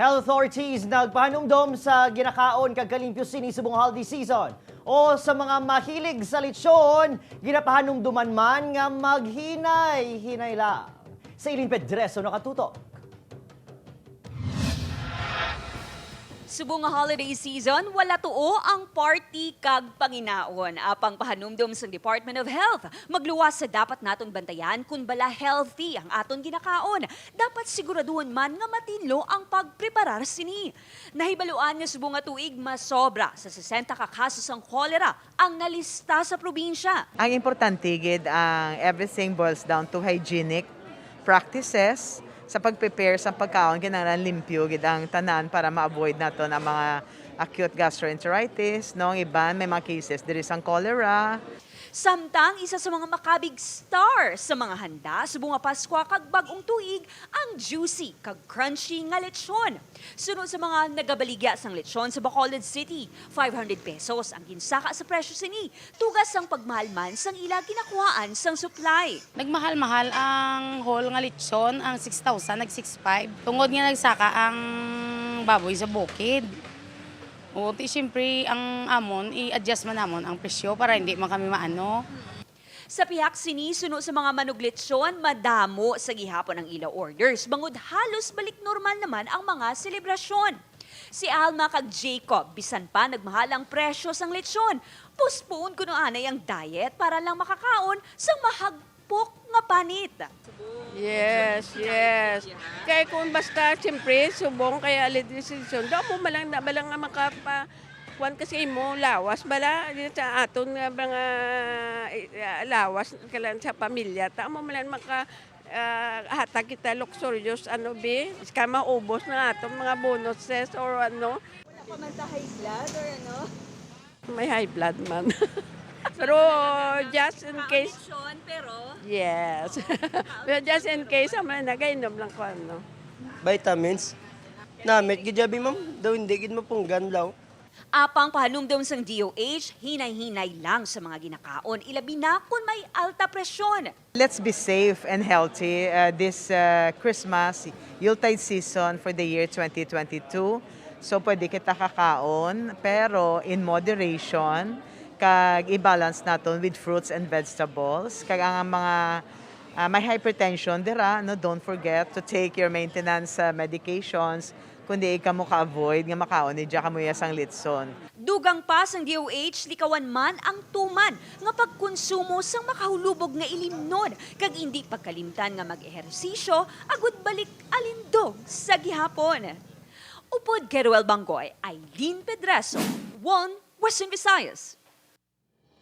Health authorities nagpahanumdom sa ginakaon kag kalimpyo sini subong holiday season. O sa mga mahilig sa lechon, ginapahanumduman man nga maghinay-hinay lang. Sa Ilin Pedreso nakatutok. Subong nga holiday season, wala tuo ang party kag panginaon. Apang pahanumdom sa Department of Health. Magluwas sa dapat naton bantayan kung bala healthy ang aton ginakaon. Dapat siguraduhan man nga matinlo ang pagpreparar sini. Nahibaluan nga subong nga tuig masobra sa 60 ka kasos ang cholera ang nalista sa probinsya. Ang importante gid ang everything boils down to hygienic practices sa pag-prepare sa pagkaon kinahanglan limpyo gid ang tanan para ma-avoid naton ang mga acute gastroenteritis, no? Ang iban may mga cases diri sang cholera. Samtang isa sa mga makabig star sa mga handa subong nga Pasko kag bag-ong tuig ang juicy kag crunchy nga lechon. Sunod sa mga nagabaligya sang lechon sa Bacolod City, 500 pesos ang ginsaka sa presyo sini. Tugas ang pagmahalman sang ila ginakuhaan sang supply. Nagmahal-mahal ang whole nga lechon, ang 6,000, nag-6,500. Tungod nga nagsaka ang baboy sa bukid. O, siyempre, ang amon, i-adjust man namon ang presyo para hindi man kami maano. Sa pihak sini, suno sa mga manugletsyon, madamo sa gihapon ang ila orders. Bangod halos balik normal naman ang mga selebrasyon. Si Alma kag Jacob, bisan pa nagmahal ang presyo sang lechon. Postpone kuno anay ang diet para lang makakaon sa mahagpok nga panit. Yes. Kaya kung basta, siyempre, subong, kaya decision, daw mo malang nga makapa, kuwan kasi mo, lawas, bala, sa aton nga mga lawas, kalan sa pamilya, ta mo malang hatag kita luxurious, iska maubos na aton mga bonuses or ano. Ako man sa high blood or ano? May high blood man. Pero just in case, Lechon, pero yes. Pero just in case, nagainom lang ko ano. Vitamins. Namit, gijabi ma'am, daw hindi gid mapunggan law. apang pahanumdum sang DOH, hinay-hinay lang sa mga ginakaon. Ilabi na kung may alta presyon. Let's be safe and healthy this Christmas, Yuletide season for the year 2022. So pwede kita kakaon, pero in moderation, kag i-balance naton with fruits and vegetables. Kag ang mga may hypertension dira, no, don't forget to take your maintenance medications kundi ka mo ka-avoid nga makaon ni ka mo sang litson. Dugang pa sang DOH, likawan man ang tuman nga pagkonsumo sang makahulubog nga ilimnon kag hindi pagkalimtan nga mag-ehersisyo agud balik alindog sa gihapon. Upod Keruel Bangoy, Ilin Pedreso, One Western Visayas.